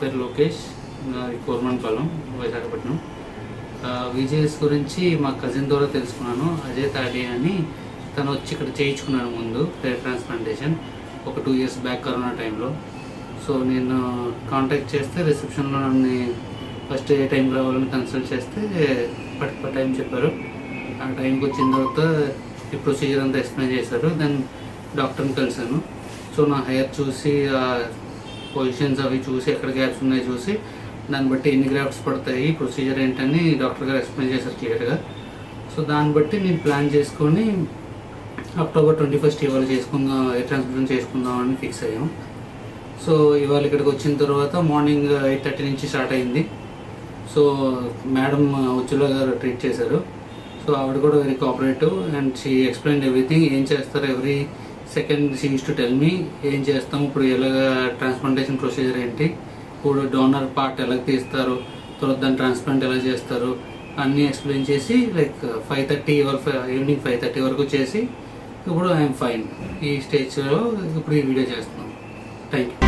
పేరు లోకేష్, కోర్మన్పాలెం, విశాఖపట్నం. విజేఎస్ గురించి మా కజిన్ ద్వారా తెలుసుకున్నాను. అజయ్ తాడి అని తను వచ్చి ఇక్కడ చేయించుకున్నాను ముందు హెయిర్ ట్రాన్స్ప్లాంటేషన్ ఒక 2 years బ్యాక్ కరోనా టైంలో. సో నేను కాంటాక్ట్ చేస్తే రిసెప్షన్లో నన్ను ఫస్ట్ ఏ టైంకి రావాలని కన్సల్ట్ చేస్తే పర్టికులర్ టైం చెప్పారు. ఆ టైంకి వచ్చిన తర్వాత ఈ ప్రొసీజర్ అంతా ఎక్స్ప్లెయిన్ చేశారు. దెన్ డాక్టర్ని కలిసాను. సో నా హెయిర్ చూసి పొజిషన్స్ అవి చూసి ఎక్కడ గ్యాప్స్ ఉన్నాయో చూసి దాన్ని బట్టి ఎన్ని గ్రాఫ్ట్స్ పడతాయి, ప్రొసీజర్ ఏంటని డాక్టర్ గారు ఎక్స్ప్లెయిన్ చేశారు క్లియర్గా. సో దాన్ని బట్టి నేను ప్లాన్ చేసుకొని October 21st ఇవాళ చేసుకుందాం, హెయిర్ ట్రాన్స్ప్లాంట్ చేసుకుందాం అని ఫిక్స్ అయ్యాం. సో ఇవాళ ఇక్కడికి వచ్చిన తర్వాత మార్నింగ్ 8:30 నుంచి స్టార్ట్ అయింది. సో మేడం ఉజ్జుల గారు ట్రీట్ చేశారు. సో ఆవిడ కూడా very cooperative and she explain everything. ఏం చేస్తారు every second she use to tell me ఏం చేస్తాం, ఇప్పుడు ఎలాగ ట్రాన్స్ప్లాంటేషన్ ప్రొసీజర్ ఏంటి, ఇప్పుడు డోనర్ పార్ట్ ఎలా తీస్తారు, తర్వాత దాన్ని ట్రాన్స్ప్లాంట్ ఎలా చేస్తారు అన్నీ ఎక్స్ప్లెయిన్ చేసి లైక్ 5:30 ఈవినింగ్ 5:30 వరకు చేసి ఇప్పుడు ఐఎమ్ ఫైన్. ఈ స్టేజ్లో ఇప్పుడు ఈ వీడియో చేస్తున్నాం. Thank you.